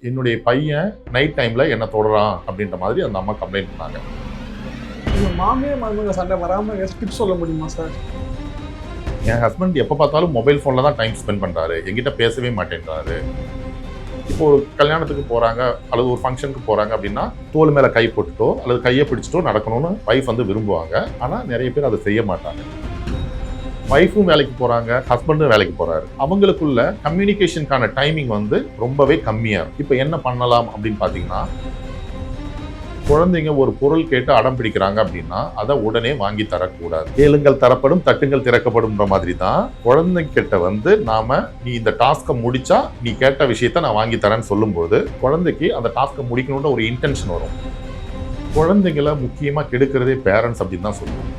என்னுடைய பையன் நைட் டைம்ல என்ன தொடறான் அப்படின்ற மாதிரி அந்த அம்மா கம்ப்ளைண்ட் பண்ணாங்க. உங்க மாமியார் மருமக சண்டை வராமல் டிப்ஸ் சொல்ல முடியுமா சார்? என் ஹஸ்பண்ட் எப்போ பார்த்தாலும் மொபைல் ஃபோனில் தான் டைம் ஸ்பெண்ட் பண்ணுறாரு, என்கிட்ட பேசவே மாட்டேன்றாரு. இப்போ ஒரு கல்யாணத்துக்கு போகிறாங்க அல்லது ஒரு ஃபங்க்ஷனுக்கு போகிறாங்க அப்படின்னா தோல் மேலே கை போட்டுட்டோ அல்லது கையை பிடிச்சிட்டோ நடக்கணும்னு ஒய்ஃப் வந்து விரும்புவாங்க. ஆனால் நிறைய பேர் அதை செய்ய மாட்டாங்க. ஒய்ஃபும் வேலைக்கு போகிறாங்க, ஹஸ்பண்டும் வேலைக்கு போகிறாரு. அவங்களுக்குள்ள கம்யூனிகேஷனுக்கான டைமிங் வந்து ரொம்பவே கம்மியாக இருக்கும். இப்போ என்ன பண்ணலாம் அப்படின்னு பார்த்தீங்கன்னா, குழந்தைங்க ஒரு பொருள் கேட்டு அடம் பிடிக்கிறாங்க அப்படின்னா அதை உடனே வாங்கி தரக்கூடாது. கேளுங்கள் தரப்படும், தட்டுங்கள் திறக்கப்படும்ன்ற மாதிரி தான் குழந்தைகிட்ட வந்து நாம நீ இந்த டாஸ்கை முடிச்சா நீ கேட்ட விஷயத்த நான் வாங்கி தரேன்னு சொல்லும்போது குழந்தைக்கு அந்த டாஸ்கை முடிக்கணும்ன்ற ஒரு இன்டென்ஷன் வரும். குழந்தைங்களை முக்கியமா கெடுக்கிறதே பேரண்ட்ஸ் அப்படின்னு தான் சொல்லுவோம்.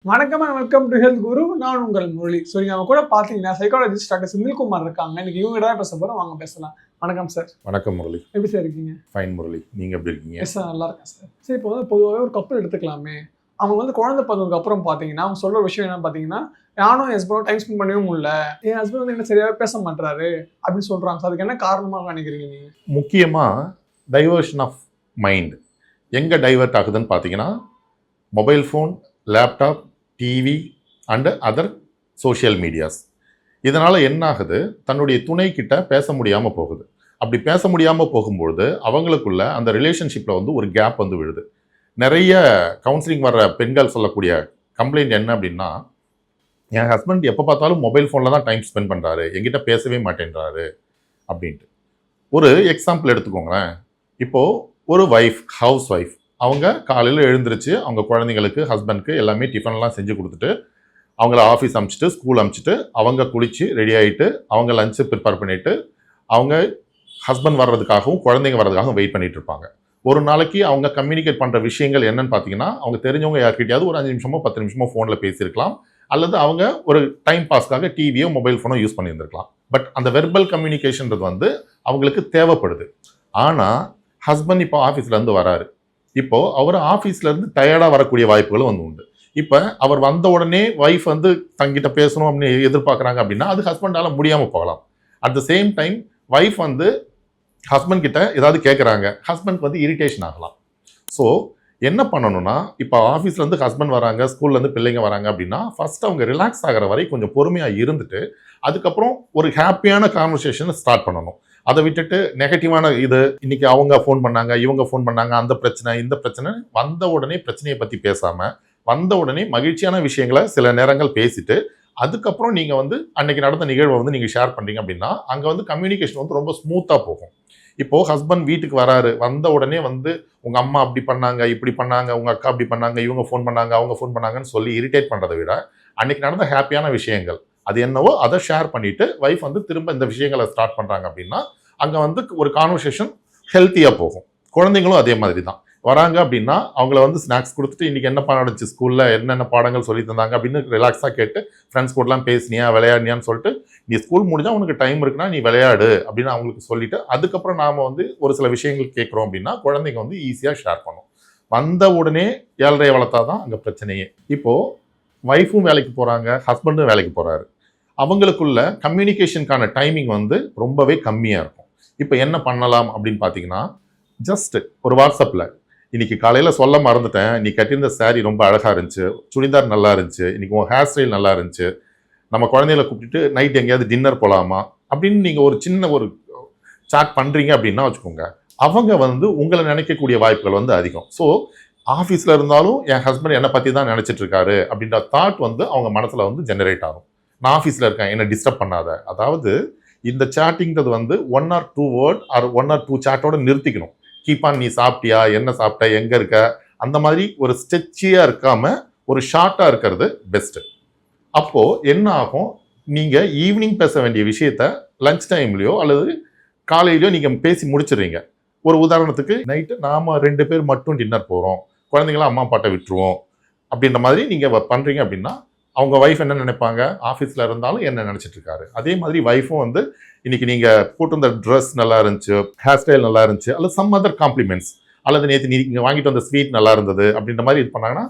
வணக்கம் அண்ட் வெல்கம் டு ஹெல்த் குரு. நான் உங்கள் முரளி. ஸோ நீங்கள் அவங்க கூட பார்த்தீங்கன்னா சைக்காலஜிஸ்ட் டாக்டர் செந்தில்குமார் இருக்காங்க. இன்னைக்கு இவங்க தான் பேச போகிறோம், வாங்க பேசலாம். வணக்கம் சார். வணக்கம் முரளி. எப்படி சார் இருக்கீங்க? ஃபைன் முரளி, நீங்க எப்படி இருக்கீங்க? எஸ் சார், நல்லா இருக்கேன் சார். சரி, இப்போ வந்து பொதுவாகவே ஒரு கப்பல் எடுத்துக்கலாமே, அவங்க வந்து குழந்தை பிறந்ததுக்கு அப்புறம் பார்த்தீங்கன்னா அவங்க சொல்கிற விஷயம் என்ன பார்த்தீங்கன்னா, நானும் என் ஹஸ்பண்டும் டைம் ஸ்பெண்ட் பண்ணவே முடியல, என் ஹஸ்பண்ட் வந்து என்ன சரியாகவே பேச மாட்டாரு அப்படின்னு சொல்கிறாங்க. சார் அதுக்கு என்ன காரணமாக நினைக்கிறீங்க நீங்கள்? முக்கியமாக டைவர்ஷன் ஆஃப் மைண்ட் எங்கே டைவர்ட் ஆகுதுன்னு பார்த்தீங்கன்னா, mobile phone, laptop, TV and other social medias. இதனால் என்ன ஆகுது, தன்னுடைய துணை கிட்ட பேச முடியாமல் போகுது. அப்படி பேச முடியாமல் போகும்பொழுது அவங்களுக்குள்ள அந்த ரிலேஷன்ஷிப்பில் வந்து ஒரு கேப் வந்து விழுது. நிறைய கவுன்சிலிங் வர்ற பெண்கள் சொல்லக்கூடிய கம்ப்ளைண்ட் என்ன அப்படின்னா, என் ஹஸ்பண்ட் எப்போ பார்த்தாலும் மொபைல் ஃபோனில் தான் டைம் ஸ்பெண்ட் பண்ணுறாரு, என்கிட்ட பேசவே மாட்டேன்றாரு அப்படின்ட்டு. ஒரு எக்ஸாம்பிள் எடுத்துக்கோங்களேன். இப்போது ஒரு ஹவுஸ் ஒய்ஃப், அவங்க காலையில் எழுந்திரிச்சு அவங்க குழந்தைங்களுக்கு, ஹஸ்பண்ட்க்கு எல்லாமே டிஃபன்லாம் செஞ்சு கொடுத்துட்டு அவங்கள ஆஃபீஸ் அனுப்பிச்சிட்டு ஸ்கூல் அனுப்பிச்சிட்டு அவங்க குளித்து ரெடி ஆகிட்டு அவங்க லஞ்சு ப்ரிப்பேர் பண்ணிவிட்டு அவங்க ஹஸ்பண்ட் வர்றதுக்காகவும் குழந்தைங்க வர்றதுக்காகவும் வெயிட் பண்ணிட்டு இருப்பாங்க. ஒரு நாளைக்கு அவங்க கம்யூனிகேட் பண்ணுற விஷயங்கள் என்னன்னு பார்த்தீங்கன்னா, அவங்க தெரிஞ்சவங்க யார்கிட்டயாவது ஒரு 5 நிமிஷமோ 10 நிமிஷமோ ஃபோனில் பேசியிருக்கலாம், அல்லது அவங்க ஒரு டைம் பாஸ்க்காக டிவியோ மொபைல் ஃபோனோ யூஸ் பண்ணியிருந்திருக்கலாம். பட் அந்த வெர்பல் கம்யூனிகேஷன்றது வந்து அவங்களுக்கு தேவைப்படுது. ஆனால் ஹஸ்பண்ட் இப்போ ஆஃபீஸ்லேருந்து வராரு, இப்போது அவர் ஆஃபீஸ்லேருந்து டயர்டாக வரக்கூடிய வாய்ப்புகளும் வந்து உண்டு. இப்போ அவர் வந்த உடனே ஒய்ஃப் வந்து தங்கிட்ட பேசணும் அப்படின்னு எதிர்பார்க்குறாங்க அப்படின்னா அது ஹஸ்பண்டால் முடியாமல் போகலாம். At the same time wife வந்து ஹஸ்பண்ட் கிட்ட ஏதாவது கேட்குறாங்க, ஹஸ்பண்ட் வந்து இரிட்டேஷன் ஆகலாம். ஸோ என்ன பண்ணணும்னா, இப்போ ஆஃபீஸ்லேருந்து ஹஸ்பண்ட் வராங்க, ஸ்கூல்லேருந்து பிள்ளைங்க வராங்க அப்படின்னா ஃபர்ஸ்ட் அவங்க ரிலாக்ஸ் ஆகிற வரை கொஞ்சம் பொறுமையாக இருந்துட்டு அதுக்கப்புறம் ஒரு ஹாப்பியான கான்வர்சேஷனை ஸ்டார்ட் பண்ணணும். அதை விட்டுட்டு நெகட்டிவான இது இன்னைக்கு அவங்க ஃபோன் பண்ணாங்க, இவங்க ஃபோன் பண்ணாங்க, அந்த பிரச்சனை இந்த பிரச்சனை, வந்த உடனே பிரச்சனையை பற்றி பேசாமல் வந்த உடனே மகிழ்ச்சியான விஷயங்களை சில நேரங்கள் பேசிட்டு அதுக்கப்புறம் நீங்கள் வந்து அன்னைக்கு நடந்த நிகழ்வை வந்து நீங்கள் ஷேர் பண்ணுறீங்க அப்படின்னா அங்கே வந்து கம்யூனிகேஷன் வந்து ரொம்ப ஸ்மூத்தாக போகும். இப்போது ஹஸ்பண்ட் வீட்டுக்கு வராரு, வந்த உடனே வந்து உங்கள் அம்மா அப்படி பண்ணாங்க, இப்படி பண்ணாங்க, உங்கள் அக்கா அப்படி பண்ணாங்க, இவங்க ஃபோன் பண்ணாங்க, அவங்க ஃபோன் பண்ணாங்கன்னு சொல்லி இரிட்டேட் பண்ணுறதை விட அன்னைக்கு நடந்த ஹாப்பியான விஷயங்கள் அது என்னவோ அதை ஷேர் பண்ணிவிட்டு ஒய்ஃப் வந்து திரும்ப இந்த விஷயங்களை ஸ்டார்ட் பண்ணுறாங்க அப்படின்னா அங்கே வந்து ஒரு கான்வர்சேஷன் ஹெல்த்தியாக போகும். குழந்தைங்களும் அதே மாதிரி தான் வராங்க அப்படின்னா அவங்கள வந்து ஸ்நாக்ஸ் கொடுத்துட்டு இன்றைக்கி என்ன பாடம் நடந்துச்சு, ஸ்கூலில் என்னென்ன பாடங்கள் சொல்லி தந்தாங்க அப்படின்னு ரிலாக்ஸாக கேட்டு ஃப்ரெண்ட்ஸ் கூடலாம் பேசினியா விளையாடினியான்னு சொல்லிட்டு, நீ ஸ்கூல் முடிஞ்சால் உனக்கு டைம் இருக்குன்னா நீ விளையாடு அப்படின்னு அவங்களுக்கு சொல்லிவிட்டு அதுக்கப்புறம் நாம் வந்து ஒரு சில விஷயங்கள் கேட்குறோம் அப்படின்னா குழந்தைங்க வந்து ஈஸியாக ஷேர் பண்ணும். வந்த உடனே ஏழரையை வளர்த்தா தான் அங்கே பிரச்சனையே. இப்போது ஒய்ஃபும் வேலைக்கு போகிறாங்க, ஹஸ்பண்டும் வேலைக்கு போகிறாரு. அவங்களுக்குள்ள கம்யூனிகேஷனுக்கான டைமிங் வந்து ரொம்பவே கம்மியாக இருக்கும். இப்போ என்ன பண்ணலாம் அப்படின்னு பார்த்தீங்கன்னா, ஜஸ்ட் ஒரு வாட்ஸ்அப்பில் இன்னைக்கு காலையில் சொல்ல மறந்துட்டேன், நீ கட்டியிருந்த சாரீ ரொம்ப அழகாக இருந்துச்சு, சுடிதார் நல்லா இருந்துச்சு, இன்னைக்கு உன் ஹேர் ஸ்டைல் நல்லா இருந்துச்சு, நம்ம குழந்தைகளை கூப்பிட்டுட்டு நைட் எங்கேயாவது டின்னர் போகலாமா அப்படின்னு நீங்கள் ஒரு சின்ன ஒரு சாட் பண்ணுறீங்க அப்படின்னா வச்சுக்கோங்க, அவங்க வந்து உங்களை நினைக்கக்கூடிய வாய்ப்புகள் வந்து அதிகம். ஸோ ஆஃபீஸில் இருந்தாலும் என் ஹஸ்பண்ட் என்னை பற்றி தான் நினச்சிட்டு இருக்காரு அப்படின்ற தாட் வந்து அவங்க மனசில் வந்து ஜெனரேட் ஆகும். நான் ஆஃபீஸில் இருக்கேன், என்னை டிஸ்டர்ப் பண்ணாத. அதாவது இந்த சாட்டிங்கிறது வந்து 1 or 2 வேர்ட் ஆர் 1 or 2 சாட்டோட நிறுத்திக்கணும். கீப்பான் நீ சாப்பிட்டியா, என்ன சாப்பிட்ட, எங்கே இருக்க, அந்த மாதிரி ஒரு ஸ்ட்ரெச்சியாக இருக்காமல் ஒரு ஷார்ட்டாக இருக்கிறது பெஸ்ட்டு. அப்போது என்ன ஆகும், நீங்கள் ஈவினிங் பேச வேண்டிய விஷயத்த லஞ்ச் டைம்லையோ அல்லது காலையிலையோ நீங்கள் பேசி முடிச்சிடுறீங்க. ஒரு உதாரணத்துக்கு நைட்டு நாம் 2 பேர் மட்டும் டின்னர் போகிறோம், குழந்தைங்களாம் அம்மா அப்பாட்ட விட்டுருவோம் அப்படின்ற மாதிரி நீங்கள் பண்ணுறீங்க அப்படின்னா அவங்க ஒய்ஃப் என்ன நினைப்பாங்க, ஆஃபீஸில் இருந்தாலும் என்ன நினச்சிட்டு இருக்காரு. அதே மாதிரி ஒய்ஃபும் வந்து இன்னைக்கு நீங்கள் போட்டிருந்த ட்ரெஸ் நல்லா இருந்துச்சு, ஹேர் ஸ்டைல் நல்லா இருந்துச்சு, அல்லது சம் அதர் காம்ப்ளிமெண்ட்ஸ், அல்லது நேற்று நீங்கள் வாங்கிட்டு வந்த ஸ்வீட் நல்லா இருந்தது அப்படின்ற மாதிரி இது பண்ணாங்கன்னா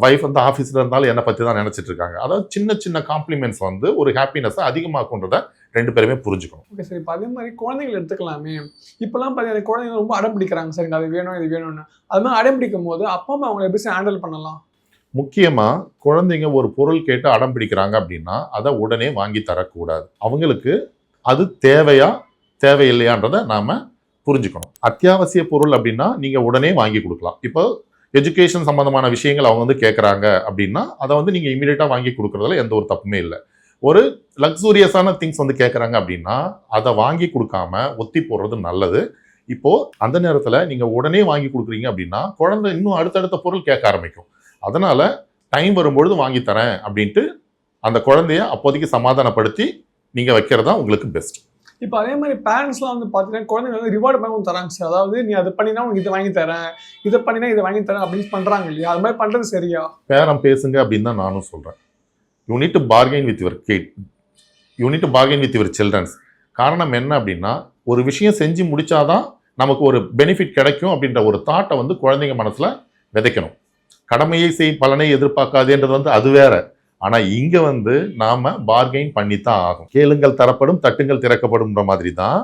ஒய்ஃப் வந்து ஆஃபீஸில் இருந்தாலும் என்னை பற்றி தான் நினச்சிட்டு இருக்காங்க. அதாவது சின்ன சின்ன காம்ப்ளிமெண்ட்ஸ் வந்து ஒரு ஹாப்பினஸை அதிகமாக்குன்றதை 2 பேருமே புரிஞ்சுக்கணும். Okay sir. இப்போ அதே மாதிரி குழந்தைகள் எடுத்துக்கலாமே. இப்போலாம் பார்த்தீங்கன்னா குழந்தைங்க ரொம்ப அடம் பிடிக்கிறாங்க சார். எனக்கு அது வேணும், இது வேணும்னு. அது மாதிரி அடம் பிடிக்கும் போது அப்பா அம்மா அவங்களை எப்படி சார் ஹேண்டில் பண்ணலாம்? முக்கியமா குழந்தைங்க ஒரு பொருள் கேட்டு அடம் பிடிக்கிறாங்க அப்படின்னா அதை உடனே வாங்கி தரக்கூடாது. அவங்களுக்கு அது தேவையா தேவையில்லையான்றதை நாம புரிஞ்சுக்கணும். அத்தியாவசிய பொருள் அப்படின்னா நீங்க உடனே வாங்கி கொடுக்கலாம். இப்போ எஜுகேஷன் சம்பந்தமான விஷயங்கள் அவங்க வந்து கேட்குறாங்க அப்படின்னா அதை வந்து நீங்க இமீடியட்டா வாங்கி கொடுக்கறதுல எந்த ஒரு தப்புமே இல்லை. ஒரு லக்ஸூரியஸான திங்ஸ் வந்து கேட்குறாங்க அப்படின்னா அதை வாங்கி கொடுக்காம ஒத்தி போடுறது நல்லது. இப்போ அந்த நேரத்தில் நீங்க உடனே வாங்கி கொடுக்குறீங்க அப்படின்னா குழந்தை இன்னும் அடுத்தடுத்த பொருள் கேட்க ஆரம்பிக்கும். அதனால டைம் வரும்பொழுது வாங்கி தரேன் அப்படின்ட்டு அந்த குழந்தைய அப்போதைக்கு சமாதானப்படுத்தி நீங்க வைக்கிறதா உங்களுக்கு பெஸ்ட். இப்போ அதே மாதிரி பேரண்ட்ஸ்லாம் வந்து பார்த்தீங்கன்னா குழந்தைங்க வந்து ரிவார்டு பண்ணவும் தராங்க சார். அதாவது நீ அதை பண்ணினா உனக்கு இதை வாங்கி தரேன், இதை பண்ணினா இதை வாங்கி தரேன் அப்படின்னு பண்றாங்க இல்லையா? அது மாதிரி பண்றது சரியா? பேரம் பேசுங்க அப்படின்னு தான் நானும் சொல்றேன். You need to bargain with your kid, you need to bargain with your childrens. காரணம் என்ன அப்படின்னா ஒரு விஷயம் செஞ்சு முடிச்சாதான் நமக்கு ஒரு பெனிஃபிட் கிடைக்கும் அப்படின்ற ஒரு தாட்டை வந்து குழந்தைங்க மனசுல விதைக்கணும். கடமையை செய் பலனை எதிர்பார்க்காதேன்றது வந்து அது வேற. ஆனா இங்க வந்து நாம பார்கெயின் பண்ணித்தான் ஆகும். கேளுங்கள் தரப்படும், தட்டுங்கள் திறக்கப்படும்ன்ற மாதிரி தான்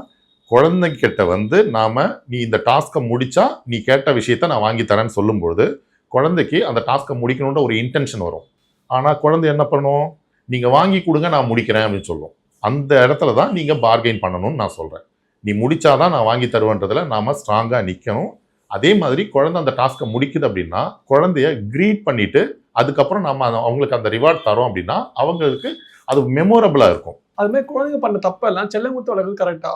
குழந்தைகிட்ட வந்து நாம நீ இந்த டாஸ்கை முடிச்சா நீ கேட்ட விஷயத்த நான் வாங்கி தரேன்னு சொல்லும்போது குழந்தைக்கு அந்த டாஸ்கை முடிக்கணுன்ற ஒரு இன்டென்ஷன் வரும். ஆனா குழந்தை என்ன பண்ணும், நீங்க வாங்கி கொடுங்க நான் முடிக்கிறேன் அப்படின்னு சொல்லும். அந்த இடத்துல தான் நீங்க பார்கெயின் பண்ணணும்னு நான் சொல்றேன். நீ முடிச்சாதான் நான் வாங்கி தருவேன்றதுல நாம ஸ்ட்ராங்கா நிக்கணும். அதே மாதிரி குழந்தை அந்த டாஸ்கை முடிக்குது அப்படின்னா குழந்தைய கிரீட் பண்ணிட்டு அதுக்கப்புறம் நம்ம அவங்களுக்கு அந்த ரிவார்ட் தரோம் அப்படின்னா அவங்களுக்கு அது மெமோரபிளா இருக்கும். அது மாதிரி குழந்தைங்க பண்ண தப்பெல்லாம் செல்லமுத்து வளர்க்குறது கரெக்டா?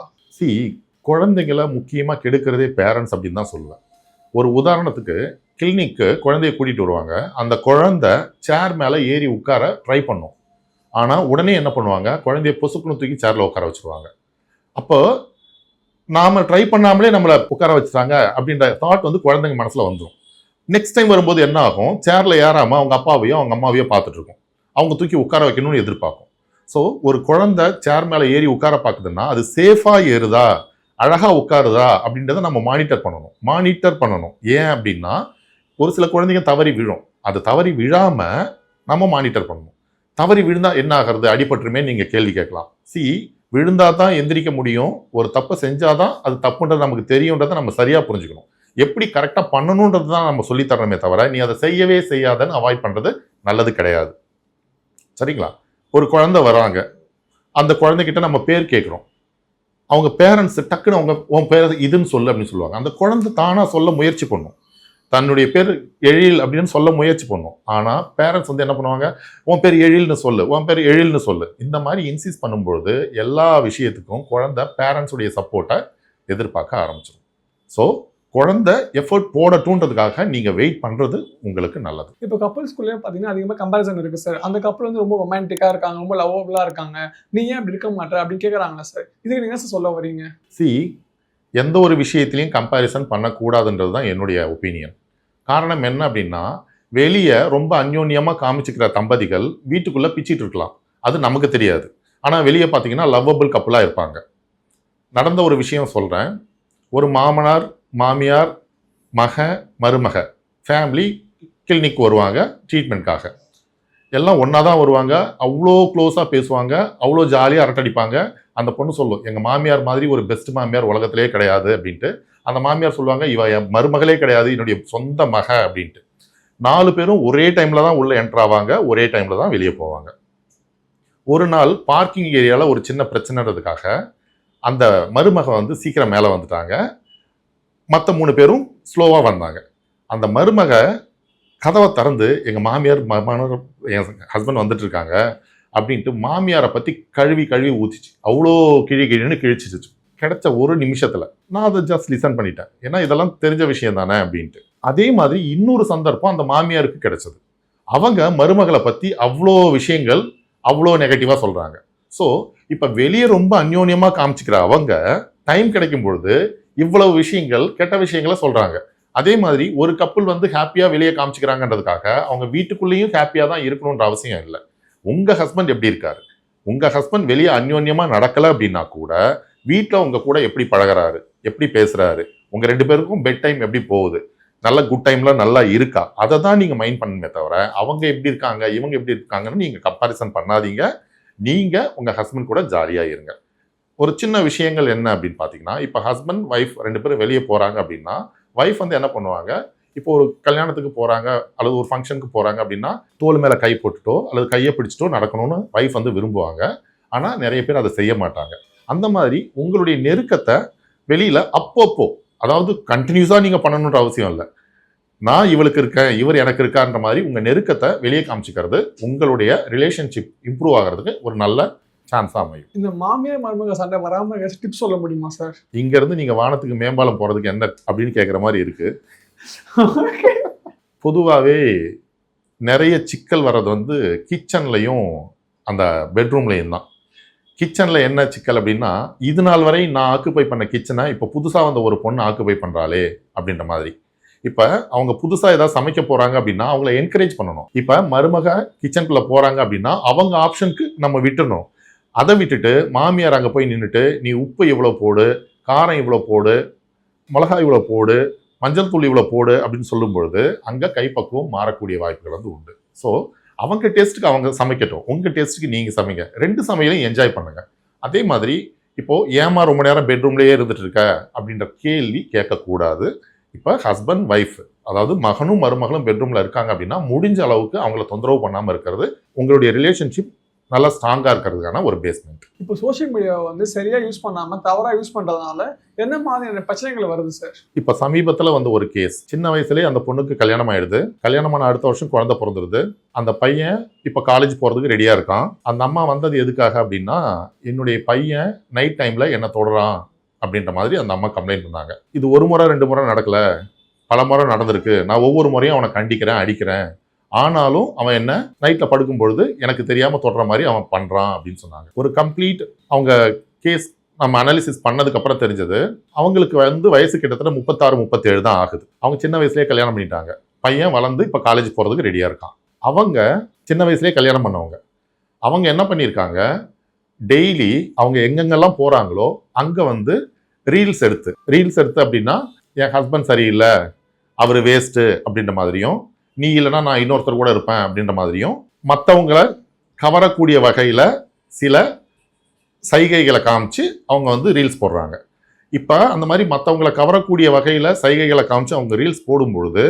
குழந்தைங்களை முக்கியமா கெடுக்கிறதே பேரண்ட்ஸ் அப்படின்னு தான் சொல்லுவேன். ஒரு உதாரணத்துக்கு கிளினிக்கு குழந்தைய கூட்டிட்டு வருவாங்க. அந்த குழந்தை சேர் மேல ஏறி உட்கார ட்ரை பண்ணும். ஆனா உடனே என்ன பண்ணுவாங்க, குழந்தைய பொசுக்குன்னு தூக்கி சேர்ல உட்கார வச்சிருவாங்க. அப்போ நாம ட்ரை பண்ணாமலே நம்மளை உட்கார வச்சுட்டாங்க அப்படின்ற தாட் வந்து குழந்தைங்க மனசுல வந்துடும். நெக்ஸ்ட் டைம் வரும்போது என்ன ஆகும், சேர்ல ஏறாம அவங்க அப்பாவையோ அவங்க அம்மாவையோ பார்த்துட்டு இருக்கும். அவங்க தூக்கி உட்கார வைக்கணும்னு எதிர்பார்க்கும். ஸோ ஒரு குழந்தை சேர் மேல ஏறி உட்கார பார்க்குதுன்னா அது சேஃபா ஏறுதா, அழகா உட்காருதா அப்படின்றத நம்ம மானிட்டர் பண்ணணும். ஏன் அப்படின்னா ஒரு சில குழந்தைங்க தவறி விழும். அது தவறி விழாம நம்ம மானிட்டர் பண்ணணும். தவறி விழுந்தா என்ன ஆகிறது, அடிபட்டுருமே நீங்க கேள்வி கேட்கலாம். விழுந்தா தான் எந்திரிக்க முடியும். ஒரு தப்பை செஞ்சாதான் அது தப்புன்றது நமக்கு தெரியுன்றதை நம்ம சரியா புரிஞ்சுக்கணும். எப்படி கரெக்டா பண்ணணுன்றது தான் நம்ம சொல்லி தரணுமே தவிர நீ அதை செய்யவே செய்யாதன்னு அவாய்ட் பண்றது நல்லது கிடையாது. சரிங்களா? ஒரு குழந்தை வராங்க, அந்த குழந்தைகிட்ட நம்ம பேர் கேட்குறோம். அவங்க பேரண்ட்ஸ் டக்குன்னு அவங்க உன் பேர் இதுன்னு சொல்லு அப்படின்னு சொல்லுவாங்க. அந்த குழந்தை தானா சொல்ல முயற்சி பண்ணும். தன்னுடைய பேர் எழில் அப்படின்னு சொல்ல முயற்சி பண்ணும். ஆனா பேரண்ட்ஸ் வந்து என்ன பண்ணுவாங்க, உன் பேர் எழில்னு சொல்லு, உன் பேர் எழில்னு சொல்லு. இந்த மாதிரி இன்சிஸ்ட் பண்ணும்பொழுது எல்லா விஷயத்துக்கும் குழந்தை பேரண்ட்ஸுடைய சப்போர்ட்டை எதிர்பார்க்க ஆரம்பிச்சிடும். ஸோ குழந்தை எஃபர்ட் போடட்டுன்றதுக்காக நீங்க வெயிட் பண்றது உங்களுக்கு நல்லது. இப்போ கப்பல்ஸ்குள்ளே பார்த்தீங்கன்னா அதிகமாக கம்பேரிசன் இருக்கு சார். அந்த கப்பல் வந்து ரொம்ப ரொமான்டிக்காக இருக்காங்க, ரொம்ப லவ்வபுளாக இருக்காங்க, நீ ஏன் அப்படி இருக்க மாட்டே அப்படின்னு கேட்குறாங்களா சார்? இதுக்கு நீங்க சார் சொல்ல வரீங்க? எந்த ஒரு விஷயத்திலையும் கம்பேரிசன் பண்ணக்கூடாதுன்றது தான் என்னுடைய ஒப்பீனியன். காரணம் என்ன அப்படின்னா வெளியே ரொம்ப அந்யோன்யமா காமிச்சுக்கிற தம்பதிகள் வீட்டுக்குள்ள பிச்சிட்டு இருக்கலாம், அது நமக்கு தெரியாது. ஆனா வெளியே பார்த்தீங்கன்னா லவ்வபிள் கப்பலா இருப்பாங்க. நடந்த ஒரு விஷயம் சொல்றேன். ஒரு மாமனார் மாமியார் மருமக ஃபேமிலி கிளினிக் வருவாங்க ட்ரீட்மெண்ட்காக. எல்லாம் ஒன்றா தான் வருவாங்க. அவ்வளோ க்ளோஸாக பேசுவாங்க, அவ்வளோ ஜாலியாக அரட்டடிப்பாங்க. அந்த பொண்ணு சொல்லும், எங்கள் மாமியார் மாதிரி ஒரு பெஸ்ட் மாமியார் உலகத்திலே கிடையாது அப்படின்ட்டு. அந்த மாமியார் சொல்லுவாங்க, இவ என் மருமகளே கிடையாது, என்னுடைய சொந்த மக அப்படின்ட்டு. 4 பேரும் ஒரே டைமில் தான் உள்ளே என்ட்ரு ஆவாங்க, ஒரே டைமில் தான் வெளியே போவாங்க. ஒரு நாள் பார்க்கிங் ஏரியாவில் ஒரு சின்ன பிரச்சனைன்றதுக்காக அந்த மருமக வந்து சீக்கிரம் மேலே வந்துட்டாங்க, மற்ற 3 பேரும் ஸ்லோவாக வந்தாங்க. அந்த மருமக கதவை திறந்து எங்கள் மாமியார் என் ஹஸ்பண்ட் வந்துட்டு இருக்காங்க அப்படின்ட்டு மாமியாரை பற்றி கழுவி ஊற்றிச்சு. அவ்வளோ கிழின்னு கிழிச்சிச்சு. கிடைச்ச ஒரு நிமிஷத்தில் நான் அதை ஜஸ்ட் லிசன் பண்ணிட்டேன். ஏன்னா இதெல்லாம் தெரிஞ்ச விஷயம் தானே அப்படின்ட்டு. அதே மாதிரி இன்னொரு சந்தர்ப்பம் அந்த மாமியாருக்கு கிடைச்சது. அவங்க மருமகளை பற்றி அவ்வளோ விஷயங்கள் அவ்வளோ நெகட்டிவாக சொல்கிறாங்க. ஸோ இப்போ வெளியே ரொம்ப அந்யோன்யமாக காமிச்சிக்கிற அவங்க டைம் கிடைக்கும் பொழுது இவ்வளவு விஷயங்கள் கெட்ட விஷயங்களை சொல்கிறாங்க. அதே மாதிரி ஒரு கப்புள் வந்து ஹாப்பியாக வெளியே காமிச்சிக்கிறாங்கன்றதுக்காக அவங்க வீட்டுக்குள்ளேயும் ஹாப்பியாக தான் இருக்கணுன்ற அவசியம் இல்லை. உங்கள் ஹஸ்பண்ட் எப்படி இருக்காரு, உங்கள் ஹஸ்பண்ட் வெளியே அந்யோன்யமாக நடக்கலை அப்படின்னா கூட வீட்டில் உங்கள் கூட எப்படி பழகிறாரு, எப்படி பேசுகிறாரு, உங்கள் 2 பேருக்கும் பெட் டைம் எப்படி போகுது, நல்ல குட் டைம்லாம் நல்லா இருக்கா, அதை தான் நீங்கள் மைண்ட் பண்ணுமே தவிர அவங்க எப்படி இருக்காங்க இவங்க எப்படி இருக்காங்கன்னு நீங்கள் கம்பாரிசன் பண்ணாதீங்க. நீங்கள் உங்கள் ஹஸ்பண்ட் கூட ஜாலியாக இருங்க. ஒரு சின்ன விஷயங்கள் என்ன அப்படின்னு பார்த்தீங்கன்னா, இப்போ ஹஸ்பண்ட் ஒய்ஃப் 2 பேரும் வெளியே போகிறாங்க அப்படின்னா, ஒய்ஃப் வந்து என்ன பண்ணுவாங்க, இப்போ ஒரு கல்யாணத்துக்கு போகிறாங்க அல்லது ஒரு ஃபங்க்ஷனுக்கு போகிறாங்க அப்படின்னா, தோள் மேலே கை போட்டுட்டோ அல்லது கையை பிடிச்சிட்டோ நடக்கணும்னு ஒய்ஃப் வந்து விரும்புவாங்க. ஆனால் நிறைய பேர் அதை செய்ய மாட்டாங்க. அந்த மாதிரி உங்களுடைய நெருக்கத்தை வெளியில் அப்பப்போ, அதாவது கண்டினியூஸாக நீங்கள் பண்ணணுன்ற அவசியம் இல்லை. நான் இவளுக்கு இருக்கேன், இவர் எனக்கு இருக்கான்ற மாதிரி உங்கள் நெருக்கத்தை வெளியே காமிச்சிக்கிறது உங்களுடைய ரிலேஷன்ஷிப் இம்ப்ரூவ் ஆகிறதுக்கு ஒரு நல்ல சான்ஸாக அமையும். இந்த மாமியார் மருமக சண்டை வராமல் ஏதாச்சும் டிப்ஸ் சொல்ல முடியுமா சார்? இங்கேருந்து நீங்கள் வானத்துக்கு மேம்பாலம் போகிறதுக்கு என்ன அப்படின்னு கேட்குற மாதிரி இருக்குது. பொதுவாகவே நிறைய சிக்கல் வர்றது வந்து கிச்சன்லையும் அந்த பெட்ரூம்லையும் தான். கிச்சனில் என்ன சிக்கல் அப்படின்னா, இது நாள் வரை நான் ஆக்குப்பை பண்ண கிச்சனை இப்போ புதுசாக வந்த ஒரு பொண்ணு ஆக்குப்பை பண்ணுறாளே அப்படின்ற மாதிரி. இப்போ அவங்க புதுசாக ஏதாவது சமைக்க போகிறாங்க அப்படின்னா அவங்கள என்கரேஜ் பண்ணணும். இப்போ மருமக கிச்சனுக்குள்ளே போகிறாங்க அப்படின்னா அவங்க ஆப்ஷனுக்கு நம்ம விட்டுறணும். அதை விட்டுட்டு மாமியார் அங்கே போய் நின்றுட்டு நீ உப்பு இவ்வளோ போடு, காரம் இவ்வளோ போடு, மிளகாய் இவ்வளோ போடு, மஞ்சள் தூள் இவ்வளோ போடு அப்படின்னு சொல்லும் பொழுது அங்கே கைப்பக்குவம் மாறக்கூடிய வாய்ப்புகள் வந்து உண்டு. ஸோ அவங்க டேஸ்ட்டுக்கு அவங்க சமைக்கட்டும், உங்கள் டேஸ்ட்டுக்கு நீங்கள் சமைங்க. 2 சமையலையும் என்ஜாய் பண்ணுங்க. அதே மாதிரி இப்போது ஏமா ரொம்ப நேரம் பெட்ரூம்லேயே இருந்துட்டு இருக்க அப்படின்ற கேள்வி கேட்கக்கூடாது. இப்போ ஹஸ்பண்ட் ஒய்ஃப், அதாவது மகனும் மருமகளும் பெட்ரூமில் இருக்காங்க அப்படின்னா முடிஞ்ச அளவுக்கு அவங்கள தொந்தரவு பண்ணாமல் இருக்கிறது உங்களுடைய ரிலேஷன்ஷிப் நல்லா ஸ்ட்ராங்காக இருக்கிறதுக்கான ஒரு பேஸ்மெண்ட். இப்போ சோஷியல் மீடியாவை வந்து சரியாக யூஸ் பண்ணாமல் தவறாக யூஸ் பண்ணுறதுனால என்ன மாதிரியான பிரச்சனைகள் வருது சார்? இப்போ சமீபத்தில் வந்து ஒரு கேஸ், சின்ன வயசுலேயே அந்த பொண்ணுக்கு கல்யாணம் ஆயிடுது. கல்யாணமான அடுத்த வருஷம் குழந்தை பிறந்துருது. அந்த பையன் இப்போ காலேஜ் போகிறதுக்கு ரெடியாக இருக்கான். அந்த அம்மா வந்தது எதுக்காக அப்படின்னா, என்னுடைய பையன் நைட் டைமில் என்னை தொடரான் அப்படின்ற மாதிரி அந்த அம்மா கம்ப்ளைண்ட் பண்ணாங்க. இது 1 முறை 2 முறை நடக்கல, பல முறை நடந்திருக்கு. நான் ஒவ்வொரு முறையும் அவனை கண்டிக்கிறேன், அடிக்கிறேன். ஆனாலும் அவன் என்ன நைட்டில் படுக்கும் பொழுது எனக்கு தெரியாமல் தொடர மாதிரி அவன் பண்ணுறான் அப்படின்னு சொன்னாங்க. ஒரு கம்ப்ளீட் அவங்க கேஸ் நம்ம அனாலிசிஸ் பண்ணதுக்கப்புறம் தெரிஞ்சது, அவங்களுக்கு வந்து வயசு கிட்டத்தட்ட 36, 37 தான் ஆகுது. அவங்க சின்ன வயசுலேயே கல்யாணம் பண்ணிட்டாங்க. பையன் வளர்ந்து இப்போ காலேஜ் போகிறதுக்கு ரெடியாக இருக்கான். அவங்க சின்ன வயசுலேயே கல்யாணம் பண்ணவங்க. அவங்க என்ன பண்ணியிருக்காங்க, டெய்லி அவங்க எங்கெங்கெல்லாம் போகிறாங்களோ அங்கே வந்து ரீல்ஸ் எடுத்து அப்படின்னா என் ஹஸ்பண்ட் சரியில்லை, அவர் வேஸ்ட்டு அப்படின்ற மாதிரியும், நீ இல்லைன்னா நான் இன்னொருத்தர் கூட இருப்பேன் அப்படின்ற மாதிரியும், மற்றவங்களை கவரக்கூடிய வகையில் சில சைகைகளை காமிச்சு அவங்க வந்து ரீல்ஸ் போடுறாங்க. இப்போ அந்த மாதிரி மற்றவங்களை கவரக்கூடிய வகையில் சைகைகளை காமிச்சு அவங்க ரீல்ஸ் போடும்பொழுது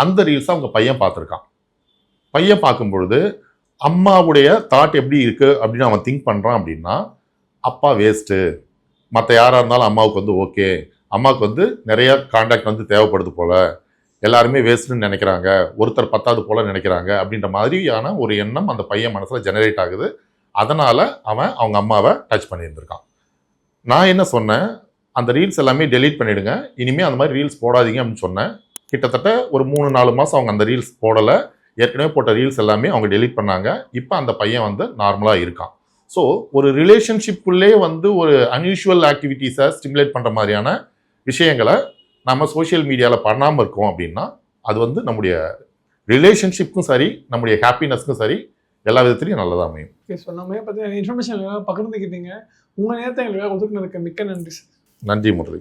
அந்த ரீல்ஸை அவங்க பையன் பார்த்துருக்கான். பையன் பார்க்கும் பொழுது அம்மாவுடைய தாட் எப்படி இருக்குது அப்படின்னு அவன் திங்க் பண்ணுறான். அப்படின்னா அப்பா வேஸ்ட்டு, மற்ற யாராக இருந்தாலும் அம்மாவுக்கு வந்து ஓகே, அம்மாவுக்கு வந்து நிறைய கான்டாக்ட் வந்து தேவைப்படுது போல, எல்லாருமே வேஸ்ட்டுன்னு நினைக்கிறாங்க, ஒருத்தர் பத்தாது போல நினைக்கிறாங்க அப்படின்ற மாதிரியான ஒரு எண்ணம் அந்த பையன் மனசில் ஜெனரேட் ஆகுது. அதனால் அவன் அவங்க அம்மாவை டச் பண்ணியிருந்திருக்கான். நான் என்ன சொன்னேன், அந்த ரீல்ஸ் எல்லாமே டெலீட் பண்ணிவிடுங்க, இனிமேல் அந்த மாதிரி ரீல்ஸ் போடாதீங்க அப்படின்னு சொன்னேன். கிட்டத்தட்ட ஒரு 3-4 மாதம் அவங்க அந்த ரீல்ஸ் போடலை. ஏற்கனவே போட்ட ரீல்ஸ் எல்லாமே அவங்க டெலீட் பண்ணாங்க. இப்போ அந்த பையன் வந்து நார்மலாக இருக்கான். ஸோ ஒரு ரிலேஷன்ஷிப்புள்ளே வந்து ஒரு அன்யூஷுவல் ஆக்டிவிட்டீஸை ஸ்டிமுலேட் பண்ணுற மாதிரியான விஷயங்களை நம்ம சோஷியல் மீடியாவில் பண்ணாமல் இருக்கோம் அப்படின்னா அது வந்து நம்முடைய ரிலேஷன்ஷிப்புக்கும் சரி, நம்முடைய ஹாப்பினஸ்க்கும் சரி, எல்லா விதத்துலையும் நல்லதாக அமையும். ஓகே, ஸோ நம்ம பற்றி இன்ஃபர்மேஷன் பகிர்ந்துக்கிட்டீங்க. உங்கள் நேரத்தை எங்களுக்காக ஒதுக்குனதுக்கு மிக்க நன்றி சார். நன்றி முரளி.